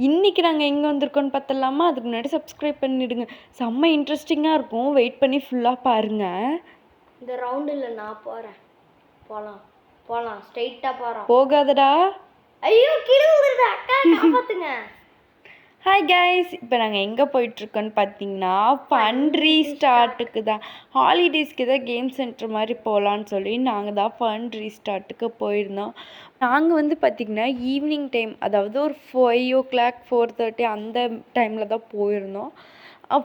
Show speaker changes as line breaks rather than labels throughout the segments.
இன்றைக்கி நாங்கள் எங்கே வந்திருக்கோன்னு பார்த்துடலாமா? அதுக்கு முன்னாடி சப்ஸ்கிரைப் பண்ணிவிடுங்க. செம்ம இன்ட்ரெஸ்டிங்காக இருக்கும். வெயிட் பண்ணி ஃபுல்லாக பாருங்கள்.
இந்த ரவுண்டில் நான் போகிறேன். போகலாம் ஸ்ட்ரைட்டாக போகிறோம்.
போகாதடா.
ஐயோ கீழே விழுது. அக்கா காப்பாற்றுங்க.
ஹாய் கைஸ், இப்போ நாங்கள் எங்கே போயிட்டுருக்கோன்னு பார்த்தீங்கன்னா ஃபன் ரீஸ்டார்ட்டுக்கு தான். ஹாலிடேஸ்க்கு தான் கேம் சென்டர் மாதிரி போகலான்னு சொல்லி நாங்கள் தான் ஃபன் ரீஸ்டார்ட்டுக்கு போயிருந்தோம். நாங்கள் வந்து பார்த்திங்கன்னா ஈவினிங் டைம், அதாவது ஒரு 5 o'clock 4:30 அந்த டைமில் தான் போயிருந்தோம்.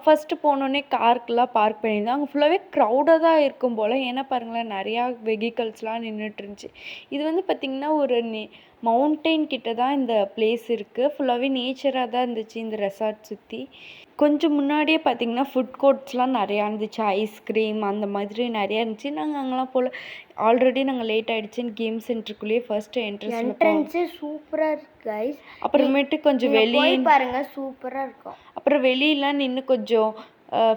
ஃபஸ்ட்டு போனோடனே காருக்கெலாம் பார்க் பண்ணியிருந்தோம். அங்கே ஃபுல்லாகவே க்ரௌடாக தான் இருக்கும் போல். ஏன்னா பாருங்களேன், நிறையா வெஹிக்கல்ஸ்லாம் நின்றுட்டுருந்துச்சு. இது வந்து பார்த்திங்கன்னா ஒரு மவுண்டெயின் கிட்ட தான் இந்த பிளேஸ் இருக்குது. ஃபுல்லாகவே நேச்சராக தான் இருந்துச்சு இந்த ரெசார்ட் சுற்றி. கொஞ்சம் முன்னாடியே பார்த்திங்கன்னா ஃபுட் கோர்ட்ஸ்லாம் நிறையா இருந்துச்சு. ஐஸ்கிரீம் அந்த மாதிரி நிறையா இருந்துச்சு. நாங்கள் அங்கெல்லாம் போல். ஆல்ரெடி நாங்கள் லேட் ஆகிடுச்சின்னு கேம் சென்டருக்குள்ளேயே ஃபர்ஸ்ட்டு
என்ட்ரன்ஸு சூப்பராக இருக்குது கைஸ்.
அப்புறமேட்டு கொஞ்சம் வெளியே
பாருங்கள், சூப்பராக இருக்கும்.
அப்புறம் வெளியெலாம் நின்று கொஞ்சம்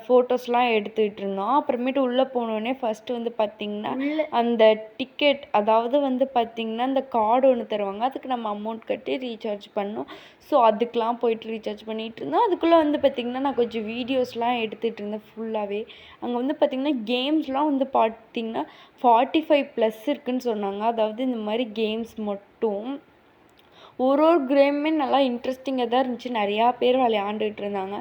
ஃபோட்டோஸ்லாம் எடுத்துகிட்டு இருந்தோம். அப்புறமேட்டு உள்ளே போனோடனே ஃபஸ்ட்டு வந்து பார்த்திங்கன்னா அந்த டிக்கெட், அதாவது வந்து பார்த்திங்கன்னா அந்த கார்டு ஒன்று தருவாங்க. அதுக்கு நம்ம அமௌண்ட் கட்டி ரீசார்ஜ் பண்ணணும். ஸோ அதுக்கெலாம் போயிட்டு ரீசார்ஜ் பண்ணிகிட்டு இருந்தோம். அதுக்குள்ளே வந்து பார்த்திங்கன்னா நான் கொஞ்சம் வீடியோஸ்லாம் எடுத்துகிட்டு இருந்தேன் ஃபுல்லாகவே. அங்கே வந்து பார்த்திங்கன்னா கேம்ஸ்லாம் வந்து பார்த்திங்கன்னா 45+ இருக்குதுன்னு சொன்னாங்க. அதாவது இந்த மாதிரி கேம்ஸ் மட்டும் ஒரு கேமுமே நல்லா இன்ட்ரெஸ்டிங்காக தான் இருந்துச்சு. நிறையா பேர் விளையாண்டுட்டு இருந்தாங்க.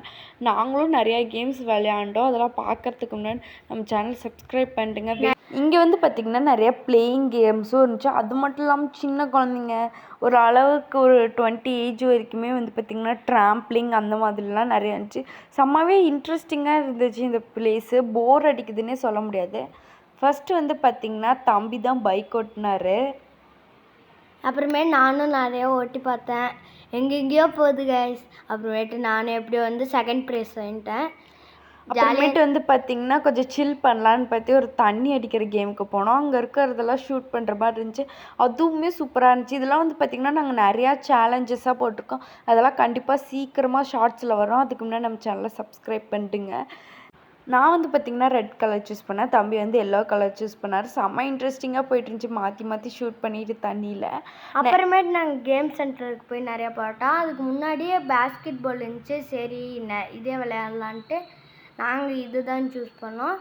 நாங்களும் நிறையா கேம்ஸ் விளையாண்டோம். அதெல்லாம் பார்க்குறதுக்கு முன்னாடி நம்ம சேனல் சப்ஸ்கிரைப் பண்ணிட்டுங்க. இங்கே வந்து பார்த்திங்கன்னா நிறையா பிளேயிங் கேம்ஸும் இருந்துச்சு. அது மட்டும் இல்லாமல் சின்ன குழந்தைங்க ஒரு அளவுக்கு ஒரு 20 ஏஜ் வரைக்குமே வந்து பார்த்திங்கன்னா ட்ராம்ப்ளிங் அந்த மாதிரிலாம் நிறையா இருந்துச்சு. செம்மவே இன்ட்ரெஸ்டிங்காக இருந்துச்சு இந்த பிளேஸு. போர் அடிக்குதுன்னே சொல்ல முடியாது. ஃபஸ்ட்டு வந்து பார்த்திங்கன்னா தம்பி தான் பைக் ஓட்டினார்.
அப்புறமே நானும் நிறையா ஓட்டி பார்த்தேன். எங்கெங்கேயோ போகுது கைஸ். அப்புறமேட்டு நானும் எப்படியோ வந்து செகண்ட் ப்ரைஸ் வாங்கிட்டேன்.
அப்புறமேட்டு வந்து பார்த்திங்கன்னா கொஞ்சம் சில் பண்ணலான்னு பார்த்து ஒரு தண்ணி அடிக்கிற கேமுக்கு போனோம். அங்கே இருக்கிறதெல்லாம் ஷூட் பண்ணுற மாதிரி இருந்துச்சு. அதுவுமே சூப்பராக இருந்துச்சு. இதெல்லாம் வந்து பார்த்திங்கன்னா நாங்கள் நிறையா சேலஞ்சஸாக போட்டிருக்கோம். அதெல்லாம் கண்டிப்பாக சீக்கிரமாக ஷார்ட்ஸில் வரும். அதுக்கு முன்னாடி நம்ம சேனலை சப்ஸ்கிரைப் பண்ணிட்டுங்க. நான் வந்து பார்த்திங்கன்னா ரெட் கலர் சூஸ் பண்ணேன். தம்பி வந்து எல்லோ கலர் சூஸ் பண்ணார். செம்ம இன்ட்ரெஸ்டிங்காக போயிட்டு இருந்துச்சு. மாற்றி மாற்றி ஷூட் பண்ணிட்டு தண்ணியில்.
அப்புறமேட்டு நாங்கள் கேம் சென்டருக்கு போய் நிறையா போட்டோம். அதுக்கு முன்னாடியே பேஸ்கெட் பால் இருந்துச்சு. சரி இதே விளையாடலான்ட்டு நாங்கள் இது தான் சூஸ் பண்ணோம்.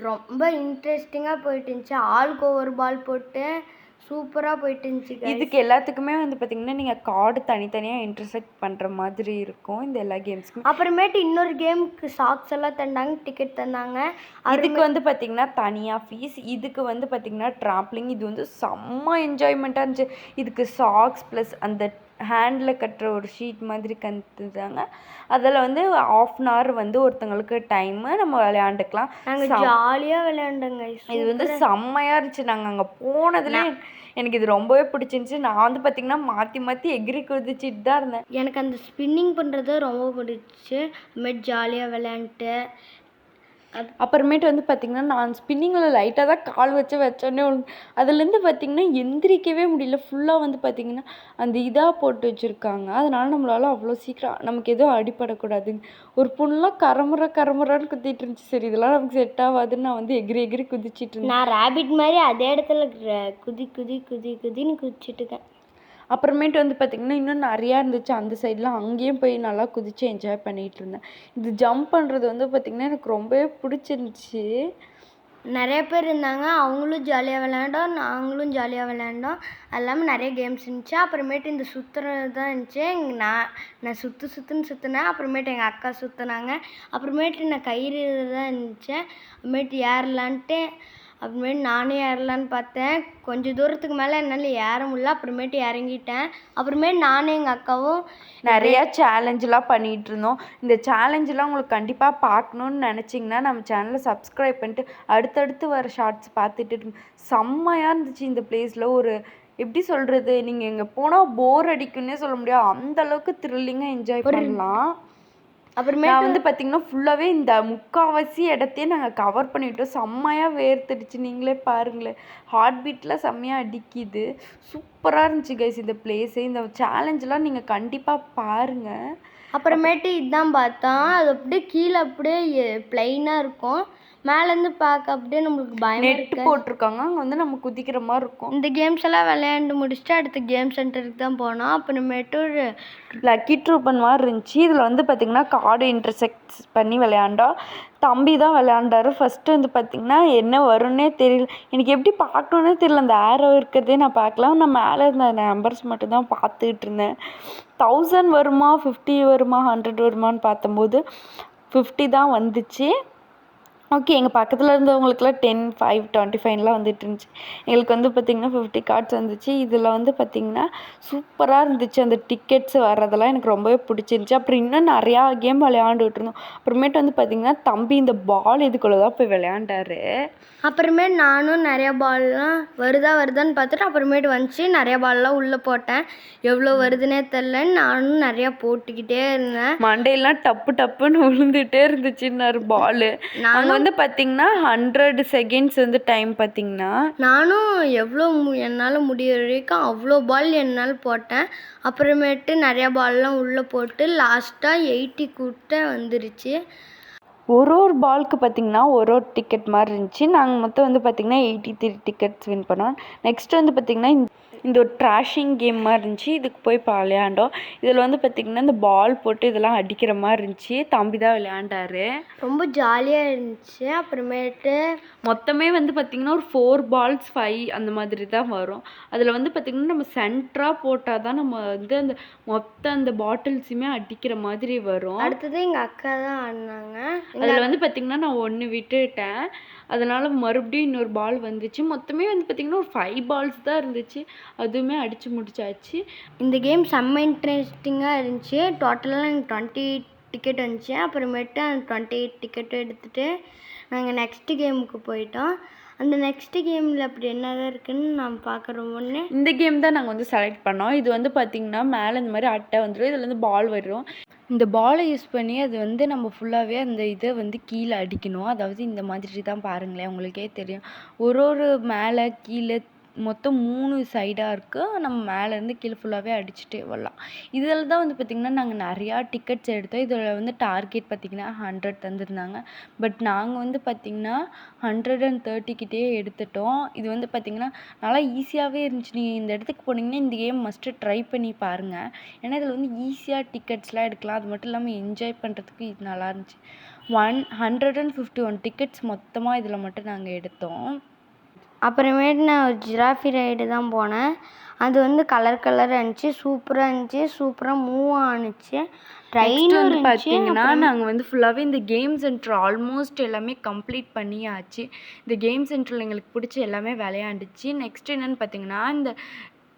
ரொம்ப இன்ட்ரெஸ்டிங்காக போயிட்டு இருந்துச்சு. ஆளுக்கு ஒவ்வொரு பால் போட்டு சூப்பராக போயிட்டு இருந்துச்சு.
இதுக்கு எல்லாத்துக்குமே வந்து பார்த்திங்கன்னா நீங்கள் கார்டு தனித்தனியாக இன்டர்செக்ட் பண்ணுற மாதிரி இருக்கும் இந்த எல்லா கேம்ஸுக்கும்.
அப்புறமேட்டு இன்னொரு கேமுக்கு சாக்ஸ் எல்லாம் தந்தாங்க, டிக்கெட் தந்தாங்க.
அதுக்கு வந்து பார்த்திங்கன்னா தனியாக ஃபீஸ். இதுக்கு வந்து பார்த்திங்கன்னா ட்ராம்ப்ளிங். இது வந்து செம்ம என்ஜாய்மெண்ட்டாக இருந்துச்சு. இதுக்கு சாக்ஸ் ப்ளஸ் அந்த ஹேண்டில் கட்டுற ஒரு ஷீட் மாதிரி கற்றுதாங்க. அதில் வந்து 1/2 hour வந்து ஒருத்தங்களுக்கு டைமு நம்ம விளையாண்டுக்கலாம்.
நாங்கள் ஜாலியாக விளையாண்டோங்க.
இது வந்து செம்மையாக இருந்துச்சு. நாங்கள் அங்கே போனதுலேயே எனக்கு இது ரொம்பவே பிடிச்சிருந்துச்சி. நான் வந்து பார்த்திங்கன்னா மாற்றி மாற்றி எகிரி குதிச்சிட்டு தான் இருந்தேன்.
எனக்கு அந்த ஸ்பின்னிங் பண்ணுறது ரொம்ப பிடிச்சி. அதுமாதிரி ஜாலியாக விளையாண்டுட்டு
அப்புறமேட்டு வந்து பார்த்திங்கன்னா நான் ஸ்பின்னிங்கில் லைட்டாக தான் கால் வச்சோடனே அதுலேருந்து பார்த்திங்கன்னா எந்திரிக்கவே முடியல. ஃபுல்லாக வந்து பார்த்திங்கன்னா அந்த இதாக போட்டு வச்சுருக்காங்க. அதனால் நம்மளால் அவ்வளோ சீக்கிரம் நமக்கு எதுவும் அடிப்படக்கூடாதுங்க. ஒரு பொண்ணுலாம் கரமுறான்னு குத்திட்டு இருந்துச்சு. சரி இதெல்லாம் நமக்கு செட் ஆகாதுன்னு நான் வந்து எகிரி குதிச்சிட்டு இருந்தேன்.
நான் ரேபிட் மாதிரி அதே இடத்துல குதின்னு குதிச்சிட்டு இருக்கேன்.
அப்புறமேட்டு வந்து பார்த்திங்கன்னா இன்னும் நிறையா இருந்துச்சு அந்த சைட்லாம். அங்கேயும் போய் நல்லா குதித்து என்ஜாய் பண்ணிகிட்டு இருந்தேன். இது ஜம்ப் பண்ணுறது வந்து பார்த்திங்கன்னா எனக்கு ரொம்பவே பிடிச்சிருந்துச்சி.
நிறைய பேர் இருந்தாங்க. அவங்களும் ஜாலியாக விளையாண்டோம், நாங்களும் ஜாலியாக விளையாண்டோம். அது இல்லாமல் நிறைய கேம்ஸ் இருந்துச்சு. அப்புறமேட்டு இந்த சுற்றுறது தான் இருந்துச்சு. நான் சுற்றுன்னு சுற்றினேன். அப்புறமேட்டு எங்கள் அக்கா சுற்றினாங்க. அப்புறமேட்டு நான் கயிறு தான் இருந்துச்சு. அப்புறமேட்டு ஏறலான்ட்டு அப்புறமேட்டு நானே ஏறலான்னு பார்த்தேன். கொஞ்சம் தூரத்துக்கு மேலே என்னால் ஏற முடியல. அப்புறமேட்டு இறங்கிட்டேன். அப்புறமேட்டு நானும் எங்கள் அக்காவும்
நிறையா சேலஞ்செலாம் பண்ணிகிட்டு இருந்தோம். இந்த சேலஞ்செலாம் உங்களுக்கு கண்டிப்பாக பார்க்கணுன்னு நினச்சிங்கன்னா நம்ம சேனலை சப்ஸ்கிரைப் பண்ணிட்டு அடுத்தடுத்து வர ஷார்ட்ஸ் பார்த்துட்டு செம்மையாக இருந்துச்சு இந்த பிளேஸில். ஒரு எப்படி சொல்கிறது, நீங்கள் இங்கே போனால் போர் அடிக்குன்னே சொல்ல முடியாது. அந்தளவுக்கு த்ரில்லிங்காக என்ஜாய் பண்ணலாம். அப்புறமே நான் வந்து பார்த்திங்கன்னா ஃபுல்லாகவே இந்த முக்கால்வாசி இடத்தையே நாங்கள் கவர் பண்ணிவிட்டோம். செம்மையாக வேர்த்துடுச்சு. நீங்களே பாருங்களேன், ஹார்ட் பீட்லாம் செம்மையாக அடிக்குது. சூப்பராக இருந்துச்சு கைஸ் இந்த பிளேஸு. இந்த சேலஞ்செலாம் நீங்கள் கண்டிப்பாக பாருங்கள்.
அப்புறமேட்டு இதுதான் பார்த்தோம். அது அப்படியே கீழே அப்படியே ப்ளைனாக இருக்கும். மேலேருந்து பார்க்க அப்படியே நம்மளுக்கு பயமாக
நெட்டு
இருக்கு.
போட்டிருக்காங்க, அங்கே வந்து நம்ம குதிக்கிற மாதிரி இருக்கும்.
இந்த கேம்ஸ் எல்லாம் விளையாண்டு முடிச்சுட்டு அடுத்து கேம் சென்டருக்கு தான் போனோம். அப்புறமேட்டு ஒரு
லக்கி ட்ரூப்பன் மாதிரி இருந்துச்சு. இதில் வந்து பார்த்திங்கன்னா கார்டு இன்டர்செக்ட் பண்ணி விளையாண்டோம். தம்பி தான் விளையாண்டாரு. ஃபஸ்ட்டு வந்து பார்த்திங்கன்னா என்ன வரும்னே தெரியல, எனக்கு எப்படி பார்க்கணுன்னே தெரியல. அந்த ஏரோ இருக்கிறதே நான் பார்க்கல, நான் மேலே இருந்த நம்பர்ஸ் மட்டும்தான் பார்த்துக்கிட்டு இருந்தேன். 1000 வருமா 50 வருமா 100 வருமானு பார்த்தம்போது 50 தான் வந்துச்சு. ஓகே, எங்கள் பக்கத்தில் இருந்தவங்களுக்குலாம் 10, 5, 25லாம் வந்துட்டு இருந்துச்சு. எங்களுக்கு வந்து பார்த்திங்கன்னா 50 கார்ட்ஸ் வந்துச்சு. இதில் வந்து பார்த்திங்கன்னா சூப்பராக இருந்துச்சு. அந்த டிக்கெட்ஸ் வர்றதெல்லாம் எனக்கு ரொம்பவே பிடிச்சிருந்துச்சி. அப்புறம் இன்னும் நிறையா கேம் விளையாண்டுட்டு இருந்தோம். அப்புறமேட்டு வந்து பார்த்திங்கன்னா தம்பி இந்த பால் இதுக்குள்ளே தான் போய் விளையாண்டாரு.
அப்புறமேட்டு நானும் நிறையா பால்லாம் வருதான்னு பார்த்துட்டு அப்புறமேட்டு வந்துச்சு. நிறையா பால்லாம் உள்ளே போட்டேன். எவ்வளோ வருதுன்னே தெரிலன்னு நானும் நிறையா போட்டுக்கிட்டே இருந்தேன்.
மண்டையெல்லாம் டப்புன்னு விழுந்துகிட்டே இருந்துச்சுன்னாரு பால். நாங்கள் வந்து பார்த்திங்கன்னா 100 செகண்ட்ஸ் வந்து டைம் பார்த்திங்கன்னா
நானும் எவ்வளோ என்னால் முடிகிற வரைக்கும் அவ்வளோ பால் என்னால் போட்டேன். அப்புறமேட்டு நிறையா பால்லாம் உள்ளே போட்டு லாஸ்ட்டாக 80 கிட்ட வந்துருச்சு.
ஒரு பாலுக்கு பார்த்திங்கன்னா ஒரு டிக்கெட் மாதிரி இருந்துச்சு. நாங்கள் மொத்தம் வந்து பார்த்திங்கன்னா 83 டிக்கெட்ஸ் வின் பண்ணோம். நெக்ஸ்ட் வந்து பார்த்திங்கன்னா இந்த ஒரு ட்ராஷிங் கேம் மாதிரி இருந்துச்சு. இதுக்கு போய் விளையாண்டோம். இதில் வந்து பார்த்திங்கன்னா இந்த பால் போட்டு இதெல்லாம் அடிக்கிற மாதிரி இருந்துச்சு. தம்பி தான் விளையாண்டாரு.
ரொம்ப ஜாலியாக இருந்துச்சு. அப்புறமேட்டு
மொத்தமே வந்து பார்த்திங்கன்னா ஒரு 4 பால்ஸ் 5 அந்த மாதிரி தான் வரும். அதில் வந்து பார்த்திங்கன்னா நம்ம சென்டராக போட்டால் தான் நம்ம வந்து அந்த அந்த பாட்டில்ஸுமே அடிக்கிற மாதிரி வரும்.
அடுத்தது எங்கள் அக்கா தான் ஆடினாங்க.
அதில் வந்து பார்த்திங்கன்னா நான் 1 விட்டுட்டேன். அதனால் மறுபடியும் இன்னொரு பால் வந்துச்சு. மொத்தமே வந்து பார்த்திங்கன்னா ஒரு 5 பால்ஸ் தான் இருந்துச்சு. அதுவுமே அடித்து முடிச்சாச்சு.
இந்த கேம் செம்ம இன்ட்ரெஸ்டிங்காக இருந்துச்சு. டோட்டலாக எனக்கு 28 டிக்கெட் வந்துச்சு. அப்புறமேட்டு அந்த 28 டிக்கெட்டும் எடுத்துகிட்டு நாங்கள் நெக்ஸ்ட்டு கேமுக்கு போயிட்டோம். அந்த நெக்ஸ்ட்டு கேமில் அப்படி என்னதான் இருக்குதுன்னு நான் பார்க்குறோம். ஒன்று
இந்த கேம் தான் நாங்கள் வந்து செலக்ட் பண்ணோம். இது வந்து பார்த்திங்கன்னா மேலே இந்த மாதிரி அட்டை வந்துடும். இதில் வந்து பால் வரும். இந்த பாலை யூஸ் பண்ணி அது வந்து நம்ம ஃபுல்லாகவே அந்த இதை வந்து கீழே அடிக்கணும். அதாவது இந்த மாதிரி தான் பாருங்களேன், உங்களுக்கே தெரியும். ஒரு மேலே கீழே மொத்தம் 3 சைடாக இருக்குது. நம்ம மேலேருந்து கீழே ஃபுல்லாகவே அடிச்சுட்டே வரலாம். இதில் தான் வந்து பார்த்திங்கன்னா நாங்கள் நிறையா டிக்கெட்ஸ் எடுத்தோம். இதில் வந்து டார்கெட் பார்த்திங்கன்னா 100 தந்துருந்தாங்க. பட் நாங்கள் வந்து பார்த்திங்கன்னா 130 கிட்டேயே எடுத்துட்டோம். இது வந்து பார்த்திங்கன்னா நல்லா ஈஸியாகவே இருந்துச்சு. நீங்கள் இந்த இடத்துக்கு போனீங்கன்னா இந்த கேம் மஸ்ட்டு ட்ரை பண்ணி பாருங்கள். ஏன்னா இதில் வந்து ஈஸியாக டிக்கெட்ஸ்லாம் எடுக்கலாம். அது மட்டும் இல்லாமல் என்ஜாய் பண்ணுறதுக்கு இது நல்லா இருந்துச்சு. 151 டிக்கெட்ஸ் மொத்தமாக இதில் மட்டும் நாங்கள் எடுத்தோம்.
அப்புறமேட்டு நான் ஒரு ஜிராஃபி ரைடு தான் போனேன். அது வந்து கலராக இருந்துச்சு. சூப்பராக இருந்துச்சு. சூப்பராக மூவ் ஆணுச்சு. ட்ரெயின் வந்து
பார்த்தீங்கன்னா நாங்கள் வந்து ஃபுல்லாகவே இந்த கேம் சென்டர் ஆல்மோஸ்ட் எல்லாமே கம்ப்ளீட் பண்ணியாச்சு. இந்த கேம் சென்டரில் எங்களுக்கு பிடிச்ச எல்லாமே விளையாண்டுச்சு. நெக்ஸ்ட் என்னென்னு பார்த்தீங்கன்னா இந்த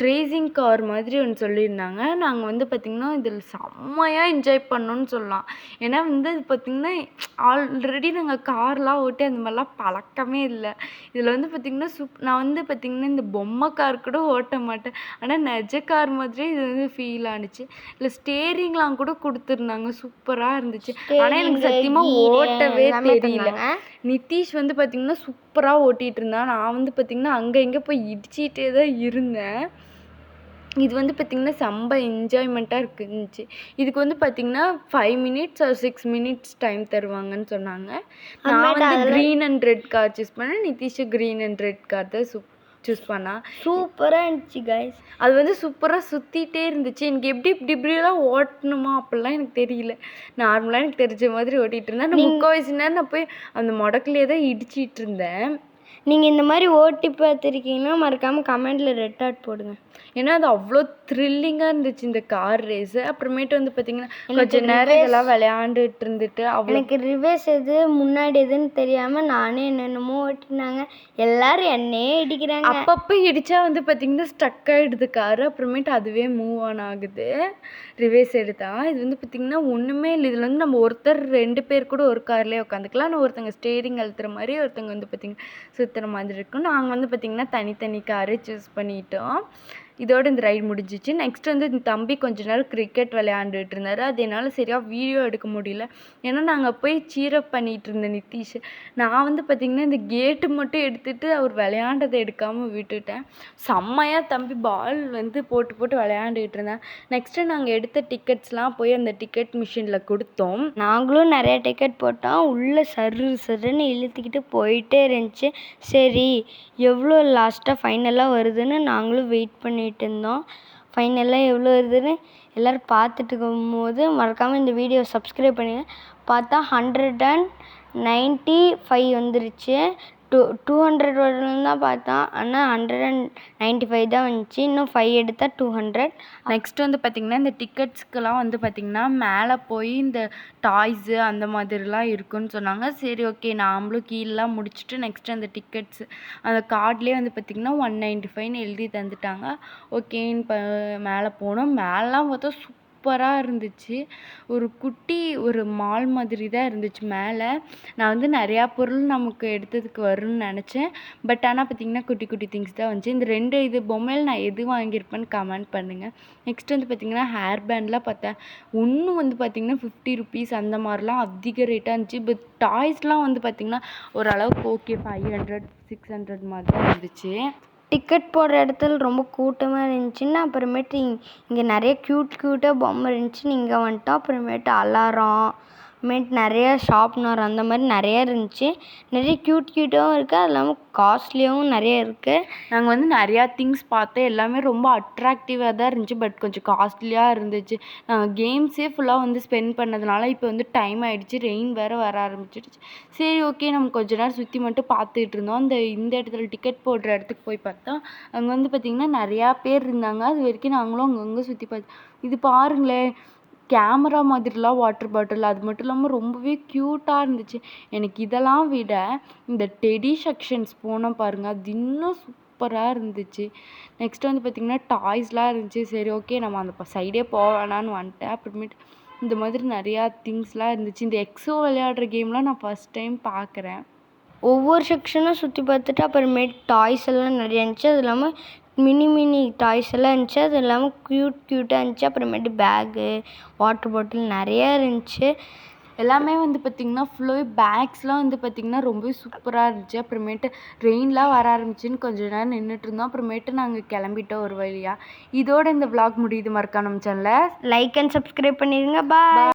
ட்ரேசிங் கார் மாதிரி ஒன்று சொல்லியிருந்தாங்க. நாங்கள் வந்து பார்த்திங்கன்னா இதில் செம்மையாக என்ஜாய் பண்ணோன்னு சொல்லலாம். ஏன்னா வந்து இது பார்த்திங்கன்னா ஆல்ரெடி நாங்கள் கார்லாம் ஓட்டி அந்த மாதிரிலாம் பழக்கமே இல்லை. இதில் வந்து பார்த்திங்கன்னா நான் வந்து பார்த்திங்கன்னா இந்த பொம்மை கார் கூட ஓட்ட மாட்டேன். ஆனால் நிஜ கார் மாதிரி இது வந்து ஃபீல் ஆணுச்சு. இல்லை ஸ்டேரிங்லாம் கூட கொடுத்துருந்தாங்க. சூப்பராக இருந்துச்சு. ஆனால் எனக்கு சத்தியமாக ஓட்டவே தெரியல. நிதிஷ் வந்து பார்த்திங்கன்னா சூப்பராக ஓட்டிகிட்டு இருந்தான். நான் வந்து பார்த்திங்கன்னா அங்கே இங்கே போய் இடிச்சிட்டே தான் இருந்தேன். இது வந்து பார்த்திங்கன்னா செம்ம என்ஜாய்மெண்ட்டாக இருந்துச்சு. இதுக்கு வந்து பார்த்திங்கன்னா 5 மினிட்ஸ் ஆர் 6 மினிட்ஸ் டைம் தருவாங்கன்னு சொன்னாங்க. நான் வந்து green and red car choose பண்ணேன். Nitish green and red car தான் சூஸ் பண்ணா.
சூப்பராக இருந்துச்சு கைஸ்.
அது வந்து சூப்பராக சுற்றிட்டே இருந்துச்சு. எனக்கு இப்படிலாம் ஓட்டணுமா அப்படிலாம் எனக்கு தெரியல. நார்மலாக எனக்கு தெரிஞ்ச மாதிரி ஓட்டிகிட்டு இருந்தேன். நான் முக்கால்வாசி நேரம் நான் போய் அந்த முடக்குலேயே தான் இடிச்சிட்டு இருந்தேன்.
நீங்கள் இந்த மாதிரி ஓட்டி பார்த்துருக்கீங்கன்னா மறக்காமல் கமெண்டில் ரெட் ஹார்ட் போடுங்க.
ஏன்னா அது அவ்வளோ த்ரில்லிங்காக இருந்துச்சு இந்த கார் ரேஸு. அப்புறமேட்டு வந்து பார்த்திங்கன்னா கொஞ்சம் நேரம் இதெல்லாம் விளையாண்டுட்டு இருந்துட்டு
எனக்கு ரிவர்ஸ் எது முன்னாடி எதுன்னு தெரியாமல் நானே என்னென்னமோ ஓட்டினாங்க. எல்லாரும் என்னையே இடிக்கிறாங்க.
அப்பப்போ இடித்தா வந்து பார்த்திங்கன்னா ஸ்டக் ஆகிடுது காரு. அப்புறமேட்டு அதுவே மூவ் ஆன் ஆகுது ரிவர்ஸ் எடுத்தா. இது வந்து பார்த்திங்கன்னா ஒன்றுமே இல்லை. இதில் வந்து நம்ம ஒருத்தர் 2 பேர் கூட ஒரு கார்லேயே உட்காந்துக்கலாம். ஆனால் ஒருத்தங்க ஸ்டேரிங் அழுத்துற மாதிரி ஒருத்தங்க வந்து பார்த்திங்கன்னா சுற்றுற மாதிரி இருக்கும். நாங்கள் வந்து பார்த்திங்கன்னா தனித்தனி காரு சூஸ் பண்ணிட்டோம். இதோட இந்த ரைடு முடிஞ்சிச்சு. நெக்ஸ்ட் வந்து இந்த தம்பி கொஞ்ச நேரம் கிரிக்கெட் விளையாண்டுட்டு இருந்தார். அது என்னால் சரியாக வீடியோ எடுக்க முடியல. ஏன்னா நாங்கள் போய் சீரப் பண்ணிகிட்டு இருந்தேன் நிதிஷ். நான் வந்து பார்த்திங்கன்னா இந்த கேட்டு மட்டும் எடுத்துகிட்டு அவர் விளையாண்டதை எடுக்காமல் விட்டுட்டேன். செம்மையாக தம்பி பால் வந்து போட்டு விளையாண்டுக்கிட்டு இருந்தேன். நெக்ஸ்ட்டு நாங்கள் எடுத்த டிக்கெட்ஸ்லாம் போய் அந்த டிக்கெட் மிஷினில் கொடுத்தோம்.
நாங்களும் நிறைய டிக்கெட் போட்டோம். உள்ளே சருன்னு இழுத்துக்கிட்டு போயிட்டே இருந்துச்சு. சரி எவ்வளோ லாஸ்ட்டாக ஃபைனலாக வருதுன்னு நாங்களும் வெயிட் பண்ணிகிட்டு இருந்தோம். ஃபைனலாக எவ்வளோ வருதுன்னு எல்லோரும் பார்த்துட்டு இருக்கும்போது மறக்காமல் இந்த வீடியோ சப்ஸ்கிரைப் பண்ணுங்க. பார்த்தா 195 வந்துருச்சு. 200 வரணும்னு தான் பார்த்தோம். ஆனால் 195 தான் வந்துச்சு. இன்னும் 5 எடுத்தால் 200.
நெக்ஸ்ட் வந்து பார்த்திங்கன்னா இந்த டிக்கெட்ஸ்க்கெலாம் வந்து பார்த்திங்கன்னா மேலே போய் இந்த டாய்ஸு அந்த மாதிரிலாம் இருக்குன்னு சொன்னாங்க. சரி ஓகே நாமளும் கீழெலாம் முடிச்சுட்டு நெக்ஸ்ட்டு அந்த டிக்கெட்ஸு அந்த கார்ட்லேயே வந்து பார்த்திங்கன்னா 195ன்னு எழுதி தந்துட்டாங்க. ஓகேன்னு மேலே போனோம். மேலாம் பார்த்தா சூப்பராக இருந்துச்சு. ஒரு குட்டி ஒரு மால் மாதிரி தான் இருந்துச்சு மேலே. நான் வந்து நிறையா பொருள் நமக்கு எடுத்ததுக்கு வரும்னு நினச்சேன். பட் ஆனால் பார்த்திங்கன்னா குட்டி குட்டி திங்ஸ் தான் வந்துச்சு. இந்த 2 இது பொம்மையில் நான் எது வாங்கியிருப்பேன்னு கமெண்ட் பண்ணுங்கள். நெக்ஸ்ட் வந்து பார்த்திங்கன்னா ஹேர் பேண்ட்லாம் பார்த்தேன். ஒன்று வந்து பார்த்திங்கன்னா 50 ருபீஸ் அந்த மாதிரிலாம் அதிக ரேட்டாக இருந்துச்சு. பட் டாய்ஸ்லாம் வந்து பார்த்திங்கன்னா ஓரளவுக்கு ஓகே 500 600 மாதிரி தான் இருந்துச்சு.
டிக்கெட் போடுற இடத்துல ரொம்ப கூட்டமாக இருந்துச்சுன்னு அப்புறமேட்டு இங்கே நிறைய க்யூட்டாக பொம்மை இருந்துச்சுன்னு இங்கே வந்துட்டோம். அப்புறமேட்டு அலாரம் நிறைய ஷார்ப்னர் அந்த மாதிரி நிறைய இருந்துச்சு. நிறைய க்யூட்டாகவும் இருக்குது. அது இல்லாமல் காஸ்ட்லியாகவும் நிறைய இருக்குது.
நாங்கள் வந்து நிறையா திங்ஸ் பார்த்தோம். எல்லாமே ரொம்ப அட்ராக்டிவாக தான் இருந்துச்சு. பட் கொஞ்சம் காஸ்ட்லியாக இருந்துச்சு. நாங்கள் கேம்ஸே ஃபுல்லாக வந்து ஸ்பெண்ட் பண்ணதுனால இப்போ வந்து டைம் ஆகிடுச்சு. ரெயின் வேறு வர ஆரம்பிச்சிடுச்சு. சரி ஓகே நம்ம கொஞ்ச நேரம் சுற்றி மட்டும் பார்த்துட்டு இருந்தோம். இந்த இடத்துல டிக்கெட் போடுற இடத்துக்கு போய் பார்த்தா அங்கே வந்து பார்த்திங்கன்னா நிறையா பேர் இருந்தாங்க. அது வரைக்கும் நாங்களும் அங்கங்கே சுற்றி பார்த்தோம். இது பாருங்களேன் கேமரா மாதிரிலாம் வாட்டர் பாட்டில். அது மட்டும் இல்லாமல் ரொம்பவே க்யூட்டாக இருந்துச்சு. எனக்கு இதெல்லாம் விட இந்த டெடி செக்ஷன்ஸ் போனோம் பாருங்கள், அது இன்னும் சூப்பராக இருந்துச்சு. நெக்ஸ்ட் வந்து பார்த்திங்கன்னா டாய்ஸ்லாம் இருந்துச்சு. சரி ஓகே நம்ம அந்த சைடே போவேணான்னு வந்துட்டேன். அப்புறமேட்டு இந்த மாதிரி நிறையா திங்ஸ்லாம் இருந்துச்சு. இந்த எக்ஸோ விளையாடுற கேம்லாம் நான் ஃபஸ்ட் டைம் பார்க்குறேன்.
ஒவ்வொரு செக்ஷனும் சுற்றி பார்த்துட்டு அப்புறமேட்டு டாய்ஸ் எல்லாம் நிறையா இருந்துச்சு. அது இல்லாமல் மினி டாய்ஸ் எல்லாம் இருந்துச்சு. அது இல்லாமல் க்யூட்டாக இருந்துச்சு. அப்புறமேட்டு பேகு வாட்டர் பாட்டில் நிறையா இருந்துச்சு.
எல்லாமே வந்து பார்த்திங்கன்னா ஃபுல்லாகவே பேக்ஸ்லாம் வந்து பார்த்திங்கன்னா ரொம்பவே சூப்பராக இருந்துச்சு. அப்புறமேட்டு ரெயின்லாம் வர ஆரம்பிச்சின்னு கொஞ்சம் நேரம் நின்றுட்டு இருந்தோம். அப்புறமேட்டு நாங்கள் கிளம்பிட்டோம் ஒரு வழியாக. இதோட இந்த vlog முடியுது. மறக்காம நம்ம சேனலை
லைக் அண்ட் சப்ஸ்கிரைப் பண்ணிடுங்க. பாய்.